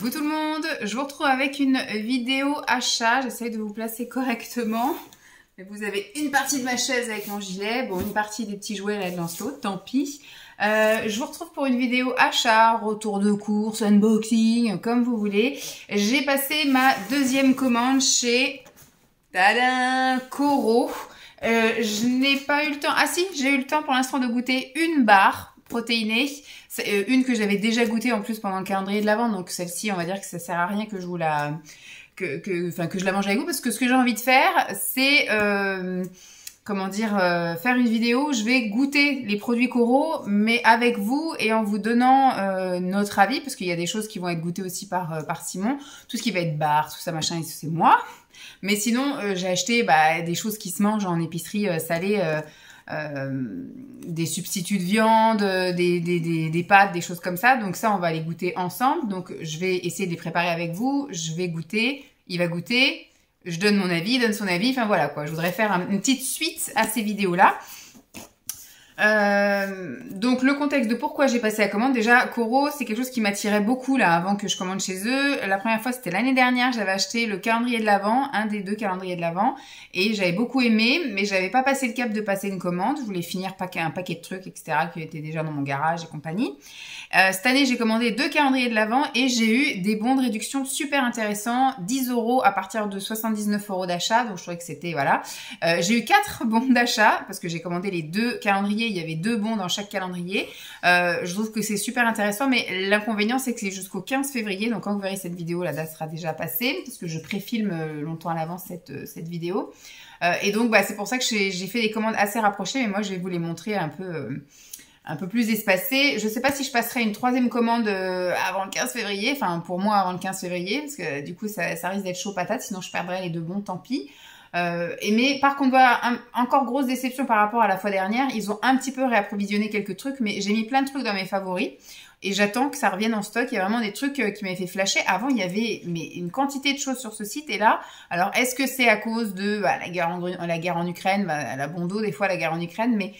Coucou tout le monde, je vous retrouve avec une vidéo achat. J'essaye de vous placer correctement. Mais vous avez une partie de ma chaise avec mon gilet, bon une partie des petits jouets là de Lancelot, tant pis. Je vous retrouve pour une vidéo achat, retour de course, unboxing, comme vous voulez. J'ai passé ma deuxième commande chez tadam, Coro. Je n'ai pas eu le temps, ah si, j'ai eu le temps pour l'instant de goûter une barre protéinée. C'est une que j'avais déjà goûtée en plus pendant le calendrier de l'Avent, donc celle-ci on va dire que ça sert à rien que je vous la que je la mange avec vous, parce que ce que j'ai envie de faire c'est comment dire, faire une vidéo où je vais goûter les produits Coro mais avec vous et en vous donnant notre avis, parce qu'il y a des choses qui vont être goûtées aussi par Simon, tout ce qui va être barre, tout ça machin, c'est moi. Mais sinon j'ai acheté des choses qui se mangent en épicerie salée, des substituts de viande, des pâtes, des choses comme ça. Donc ça, on va les goûter ensemble. Donc je vais essayer de les préparer avec vous. Je vais goûter, il va goûter, je donne mon avis, il donne son avis. Enfin voilà quoi, je voudrais faire une petite suite à ces vidéos-là. Donc le contexte de pourquoi j'ai passé la commande, déjà Coro c'est quelque chose qui m'attirait beaucoup là avant que je commande chez eux. La première fois c'était l'année dernière, j'avais acheté le calendrier de l'Avent, un des deux calendriers de l'Avent, et j'avais beaucoup aimé, mais j'avais pas passé le cap de passer une commande. Je voulais finir un paquet de trucs etc qui étaient déjà dans mon garage et compagnie. Cette année j'ai commandé deux calendriers de l'Avent et j'ai eu des bons de réduction super intéressants, 10 € à partir de 79 € d'achat, donc je trouvais que c'était voilà. J'ai eu 4 bons d'achat parce que j'ai commandé les deux calendriers. Il y avait 2 bons dans chaque calendrier. Je trouve que c'est super intéressant, mais l'inconvénient c'est que c'est jusqu'au 15 février. Donc quand vous verrez cette vidéo, la date sera déjà passée, parce que je préfilme longtemps à l'avance cette vidéo. Et donc c'est pour ça que j'ai fait des commandes assez rapprochées, mais moi je vais vous les montrer un peu plus espacées. Je sais pas si je passerai une troisième commande avant le 15 février, enfin pour moi avant le 15 février, parce que du coup ça risque d'être chaud patate, sinon je perdrai les 2 bons, tant pis. Mais par contre voilà, encore grosse déception par rapport à la fois dernière, ils ont un petit peu réapprovisionné quelques trucs, mais j'ai mis plein de trucs dans mes favoris et j'attends que ça revienne en stock. Il y a vraiment des trucs qui m'avaient fait flasher. Avant il y avait une quantité de choses sur ce site, et là, alors est-ce que c'est à cause de la guerre en Ukraine, la bon dos des fois la guerre en Ukraine, mais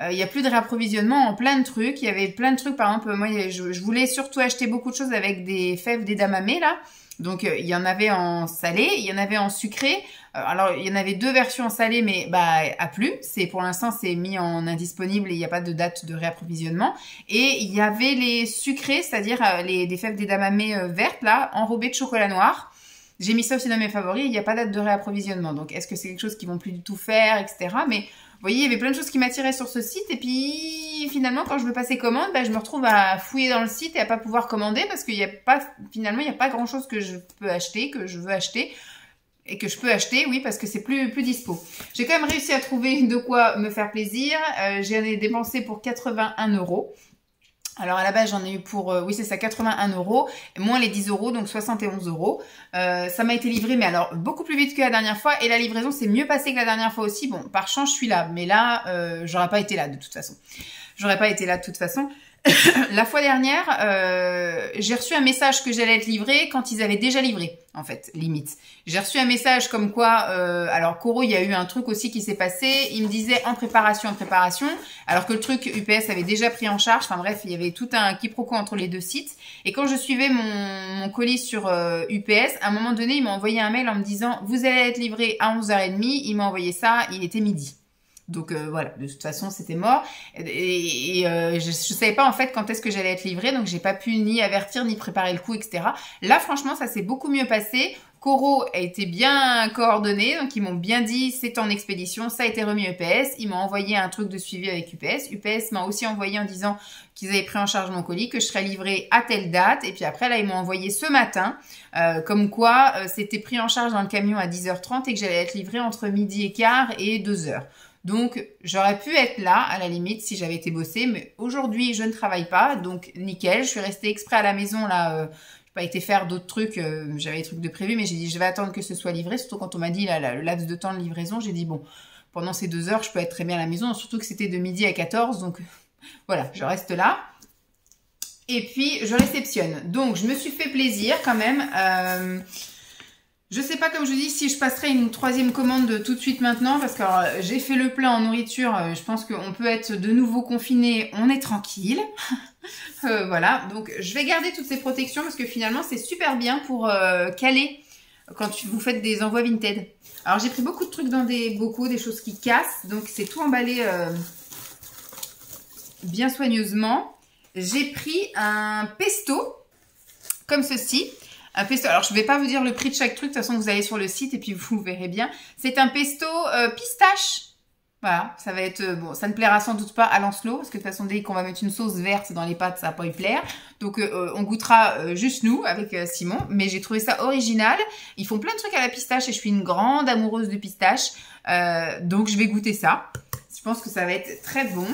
il y a plus de réapprovisionnement en plein de trucs. Il y avait plein de trucs, par exemple moi je voulais surtout acheter beaucoup de choses avec des fèves d'edamame là. Donc il y en avait en salé, il y en avait en sucré. Alors il y en avait 2 versions en salé, mais à plus. C'est pour l'instant c'est mis en indisponible et il n'y a pas de date de réapprovisionnement. Et il y avait les sucrés, c'est-à-dire des fèves d'edamame vertes là, enrobées de chocolat noir. J'ai mis ça aussi dans mes favoris. Il n'y a pas de date de réapprovisionnement. Donc est-ce que c'est quelque chose qu'ils vont plus du tout faire, etc. Mais vous voyez, il y avait plein de choses qui m'attiraient sur ce site, et puis finalement quand je veux passer commande, je me retrouve à fouiller dans le site et à pas pouvoir commander, parce qu'il y a pas, finalement il n'y a pas grand chose que je peux acheter, que je veux acheter, et que je peux acheter, oui, parce que c'est plus dispo. J'ai quand même réussi à trouver de quoi me faire plaisir. J'en ai dépensé pour 81 €. Alors à la base j'en ai eu pour, oui c'est ça, 81 €, moins les 10 €, donc 71 €. Ça m'a été livré, mais alors beaucoup plus vite que la dernière fois, et la livraison s'est mieux passée que la dernière fois aussi. Bon, par chance je suis là, mais là j'aurais pas été là de toute façon. J'aurais pas été là de toute façon. La fois dernière, j'ai reçu un message que j'allais être livré quand ils avaient déjà livré, en fait, limite. J'ai reçu un message comme quoi, alors Coro, il y a eu un truc aussi qui s'est passé, il me disait en préparation, alors que le truc UPS avait déjà pris en charge. Enfin bref, il y avait tout un quiproquo entre les deux sites. Et quand je suivais mon colis sur UPS, à un moment donné, il m'a envoyé un mail en me disant « Vous allez être livré à 11h30 », il m'a envoyé ça, il était midi. Donc voilà, de toute façon c'était mort, et je savais pas en fait quand est-ce que j'allais être livrée, donc j'ai pas pu ni avertir ni préparer le coup, etc. Là franchement ça s'est beaucoup mieux passé. Coro a été bien coordonné, donc ils m'ont bien dit c'est en expédition, ça a été remis UPS, ils m'ont envoyé un truc de suivi avec UPS. UPS m'a aussi envoyé en disant qu'ils avaient pris en charge mon colis, que je serais livrée à telle date, et puis après là ils m'ont envoyé ce matin, comme quoi c'était pris en charge dans le camion à 10h30 et que j'allais être livrée entre 12h15 et 2h. Donc, j'aurais pu être là, à la limite, si j'avais été bossée, mais aujourd'hui, je ne travaille pas, donc nickel. Je suis restée exprès à la maison, là, j'ai pas été faire d'autres trucs, j'avais des trucs de prévu, mais j'ai dit, je vais attendre que ce soit livré, surtout quand on m'a dit, là, le laps de temps de livraison, j'ai dit, bon, pendant ces 2 heures, je peux être très bien à la maison, surtout que c'était de midi à 14, donc voilà, je reste là. Et puis, je réceptionne. Donc, je me suis fait plaisir, quand même. Je sais pas, comme je dis, si je passerai une troisième commande tout de suite maintenant, parce que j'ai fait le plein en nourriture, je pense qu'on peut être de nouveau confiné, on est tranquille. Voilà, donc je vais garder toutes ces protections parce que finalement c'est super bien pour caler quand vous faites des envois Vinted. Alors j'ai pris beaucoup de trucs dans des bocaux, des choses qui cassent, donc c'est tout emballé bien soigneusement. J'ai pris un pesto, comme ceci. Un pesto, alors je ne vais pas vous dire le prix de chaque truc, de toute façon vous allez sur le site et puis vous verrez bien. C'est un pesto pistache. Voilà, ça va être, bon, ça ne plaira sans doute pas à Lancelot, parce que de toute façon dès qu'on va mettre une sauce verte dans les pâtes, ça va pas lui plaire. Donc on goûtera juste nous, avec Simon, mais j'ai trouvé ça original. Ils font plein de trucs à la pistache et je suis une grande amoureuse de pistache, donc je vais goûter ça. Je pense que ça va être très bon.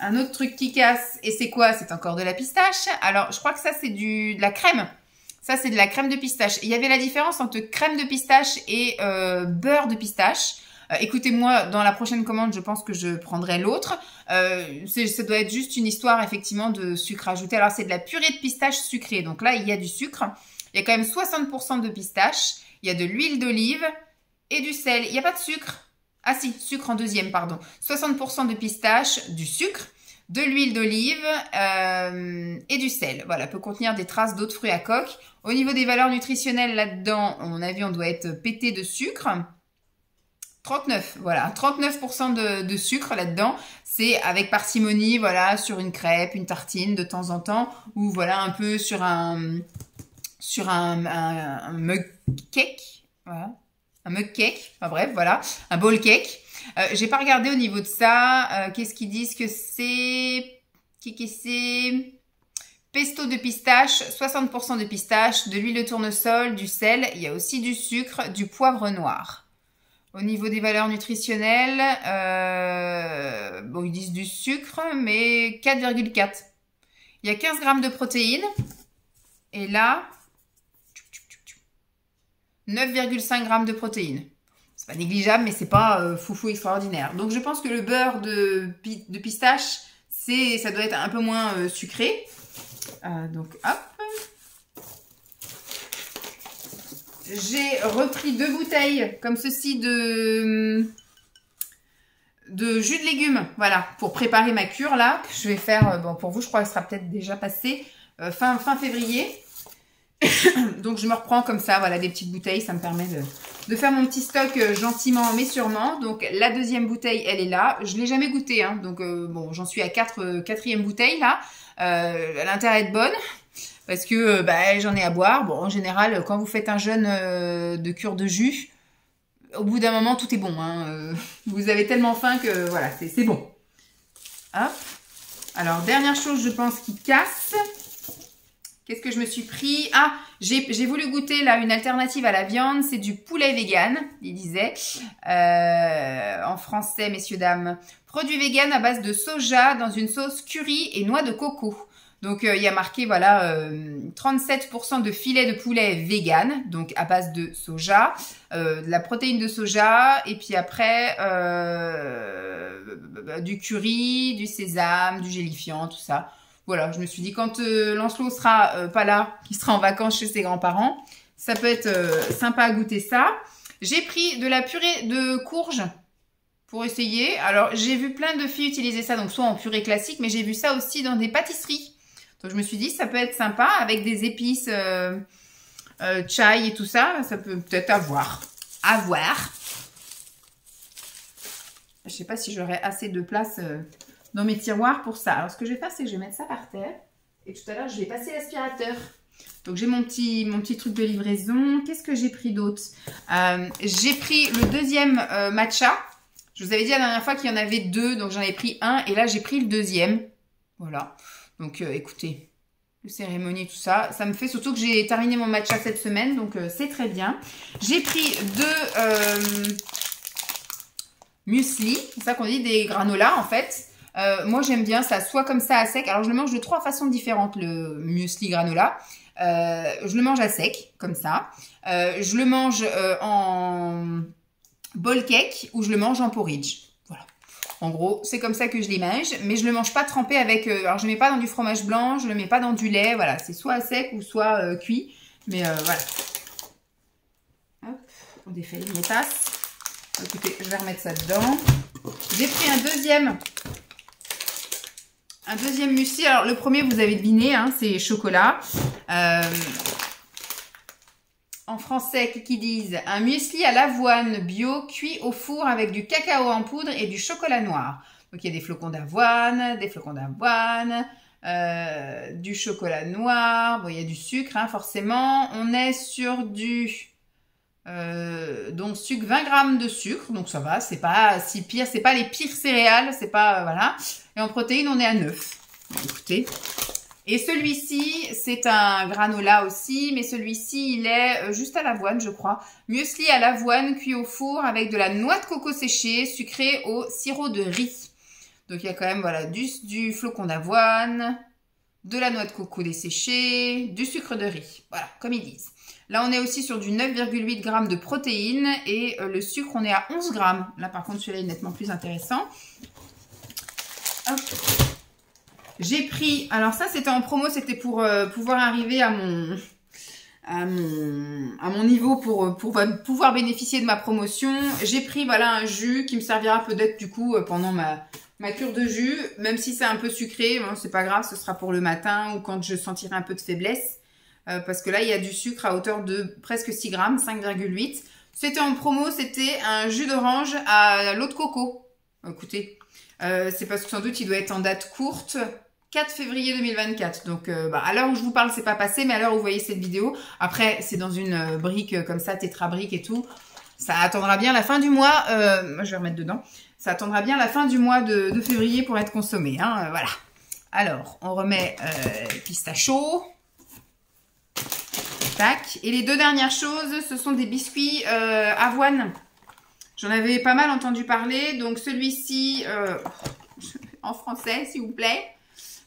Un autre truc qui casse, et c'est quoi? C'est encore de la pistache. Alors je crois que ça c'est de la crème. Ça, c'est de la crème de pistache. Il y avait la différence entre crème de pistache et beurre de pistache. Écoutez-moi, dans la prochaine commande, je pense que je prendrai l'autre. Ça doit être juste une histoire, effectivement, de sucre ajouté. Alors, c'est de la purée de pistache sucrée. Donc là, il y a du sucre. Il y a quand même 60% de pistache. Il y a de l'huile d'olive et du sel. Il n'y a pas de sucre. Ah si, sucre en deuxième, pardon. 60% de pistache, du sucre, de l'huile d'olive et du sel. Voilà, peut contenir des traces d'autres fruits à coque. Au niveau des valeurs nutritionnelles, là-dedans, à mon avis, on doit être pété de sucre. 39, voilà, 39% de sucre là-dedans. C'est avec parcimonie, voilà, sur une crêpe, une tartine de temps en temps, ou voilà, un peu sur un mug cake, voilà, un mug cake, enfin bref, voilà, un bowl cake. J'ai pas regardé au niveau de ça. Qu'est-ce qu'ils disent que c'est? C'est pesto de pistache, 60% de pistache, de l'huile de tournesol, du sel. Il y a aussi du sucre, du poivre noir. Au niveau des valeurs nutritionnelles, bon, ils disent du sucre, mais 4,4. Il y a 15 grammes de protéines. Et là, 9,5 grammes de protéines. C'est pas négligeable, mais c'est pas foufou extraordinaire. Donc je pense que le beurre de pistache, ça doit être un peu moins sucré. Donc hop. J'ai repris 2 bouteilles comme ceci de jus de légumes. Voilà, pour préparer ma cure là. Que je vais faire, bon pour vous je crois qu'elle sera peut-être déjà passée fin février. Donc je me reprends comme ça, voilà, des petites bouteilles, ça me permet de faire mon petit stock gentiment mais sûrement. Donc la deuxième bouteille, elle est là. Je ne l'ai jamais goûtée, hein, donc bon, j'en suis à quatrième bouteille là. Elle a intérêt à être bonne parce que j'en ai à boire. Bon, en général, quand vous faites un jeûne de cure de jus, au bout d'un moment, tout est bon. Hein. Vous avez tellement faim que voilà, c'est bon. Hop. Alors, dernière chose, je pense, qui casse. Qu'est-ce que je me suis pris? Ah, j'ai voulu goûter là une alternative à la viande. C'est du poulet vegan, il disait. En français, messieurs, dames. Produit vegan à base de soja dans une sauce curry et noix de coco. Donc, il y a marqué, voilà, 37% de filet de poulet vegan, donc à base de soja, de la protéine de soja, et puis après, du curry, du sésame, du gélifiant, tout ça. Voilà, je me suis dit, quand Lancelot sera pas là, qu'il sera en vacances chez ses grands-parents, ça peut être sympa à goûter ça. J'ai pris de la purée de courge pour essayer. Alors, j'ai vu plein de filles utiliser ça, donc soit en purée classique, mais j'ai vu ça aussi dans des pâtisseries. Donc, je me suis dit, ça peut être sympa avec des épices chai et tout ça. Ça peut peut-être avoir. À voir. Je sais pas si j'aurai assez de place dans mes tiroirs pour ça. Alors, ce que je vais faire, c'est que je vais mettre ça par terre. Et tout à l'heure, je vais passer l'aspirateur. Donc, j'ai mon petit truc de livraison. Qu'est-ce que j'ai pris d'autre? J'ai pris le deuxième matcha. Je vous avais dit la dernière fois qu'il y en avait 2. Donc, j'en ai pris un. Et là, j'ai pris le deuxième. Voilà. Donc, écoutez, le cérémonie, tout ça. Ça me fait surtout que j'ai terminé mon matcha cette semaine. Donc, c'est très bien. J'ai pris 2 muesli. C'est ça qu'on dit, des granolas, en fait. Moi, j'aime bien ça, soit comme ça à sec. Alors, je le mange de 3 façons différentes, le muesli granola. Je le mange à sec, comme ça. Je le mange en bowl cake ou je le mange en porridge. Voilà. En gros, c'est comme ça que je les mange. Mais je le mange pas trempé avec... alors, je ne mets pas dans du fromage blanc, je le mets pas dans du lait. Voilà, c'est soit à sec ou soit cuit. Mais voilà. on défait les tasses. Écoutez, je vais remettre ça dedans. J'ai pris un deuxième muesli. Alors, le premier, vous avez deviné, hein, c'est chocolat. En français, qui disent un muesli à l'avoine bio cuit au four avec du cacao en poudre et du chocolat noir. Donc, il y a des flocons d'avoine, du chocolat noir. Bon, il y a du sucre, hein, forcément. On est sur du... donc sucre, 20 grammes de sucre, donc ça va, c'est pas si pire, c'est pas les pires céréales, c'est pas, voilà. Et en protéines, on est à 9. Bon, écoutez. Et celui-ci, c'est un granola aussi, mais celui-ci, il est juste à l'avoine, je crois. Muesli à l'avoine cuit au four avec de la noix de coco séchée, sucrée au sirop de riz. Donc il y a quand même, voilà, du flocon d'avoine, de la noix de coco desséchée, du sucre de riz. Voilà, comme ils disent. Là, on est aussi sur du 9,8 g de protéines et le sucre, on est à 11 g. Là, par contre, celui-là est nettement plus intéressant. Hop. J'ai pris... Alors ça, c'était en promo, c'était pour pouvoir arriver à mon niveau pour pouvoir bénéficier de ma promotion. J'ai pris, voilà, un jus qui me servira peut-être, du coup, pendant ma cure de jus. Même si c'est un peu sucré, bon, c'est pas grave, ce sera pour le matin ou quand je sentirai un peu de faiblesse. Parce que là, il y a du sucre à hauteur de presque 6 grammes, 5,8. C'était en promo, c'était un jus d'orange à l'eau de coco. Écoutez, c'est parce que sans doute, il doit être en date courte, 4 février 2024. Donc, à l'heure où je vous parle, c'est pas passé, mais à l'heure où vous voyez cette vidéo, après, c'est dans une brique comme ça, tétrabrique et tout. Ça attendra bien la fin du mois. Je vais remettre dedans. Ça attendra bien la fin du mois de février pour être consommé. Hein, voilà. Alors, on remet pistachio. Tac. Et les deux dernières choses, ce sont des biscuits avoine. J'en avais pas mal entendu parler. Donc celui-ci, en français, s'il vous plaît.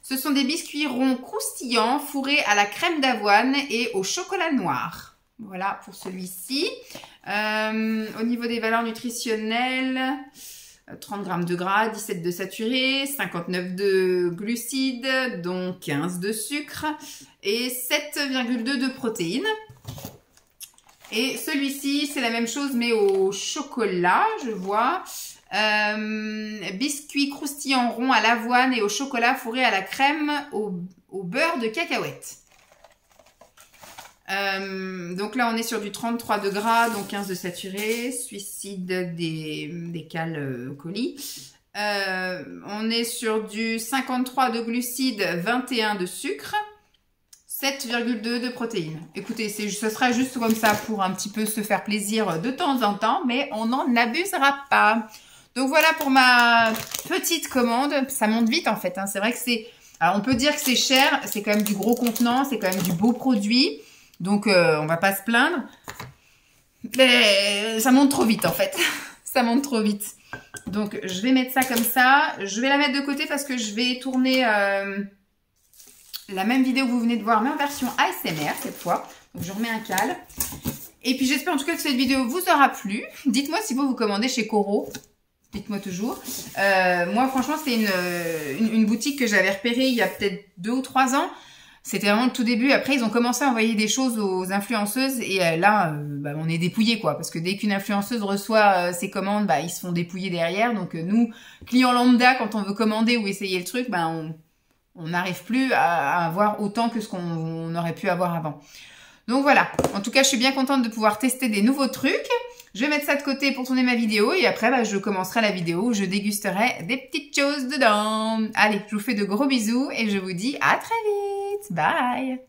Ce sont des biscuits ronds croustillants fourrés à la crème d'avoine et au chocolat noir. Voilà pour celui-ci. Au niveau des valeurs nutritionnelles, 30 g de gras, 17 de saturé, 59 de glucides, donc 15 de sucre et 7,2 de protéines. Et celui-ci, c'est la même chose mais au chocolat, je vois. Biscuits croustillants ronds à l'avoine et au chocolat fourré à la crème au beurre de cacahuète. Donc là, on est sur du 33 de gras, donc 15 de saturé, suicide des cales colis. On est sur du 53 de glucides, 21 de sucre, 7,2 de protéines. Écoutez, ce sera juste comme ça pour un petit peu se faire plaisir de temps en temps, mais on n'en abusera pas. Donc voilà pour ma petite commande. Ça monte vite en fait, hein. C'est vrai que c'est... Alors on peut dire que c'est cher, c'est quand même du gros contenant, c'est quand même du beau produit. Donc, on va pas se plaindre. Mais ça monte trop vite, en fait. Ça monte trop vite. Donc, je vais mettre ça comme ça. Je vais la mettre de côté parce que je vais tourner la même vidéo que vous venez de voir, mais en version ASMR cette fois. Donc, je remets un cale. Et puis, j'espère en tout cas que cette vidéo vous aura plu. Dites-moi si vous commandez chez Coro. Dites-moi toujours. Moi, franchement, c'est une boutique que j'avais repérée il y a peut-être 2 ou 3 ans. C'était vraiment le tout début. Après, ils ont commencé à envoyer des choses aux influenceuses. Et là, on est dépouillés, quoi. Parce que dès qu'une influenceuse reçoit ses commandes, ils se font dépouiller derrière. Donc, nous, clients lambda, quand on veut commander ou essayer le truc, on n'arrive plus à avoir autant que ce qu'on aurait pu avoir avant. Donc, voilà. En tout cas, je suis bien contente de pouvoir tester des nouveaux trucs. Je vais mettre ça de côté pour tourner ma vidéo. Et après, je commencerai la vidéo où je dégusterai des petites choses dedans. Allez, je vous fais de gros bisous et je vous dis à très vite. Bye!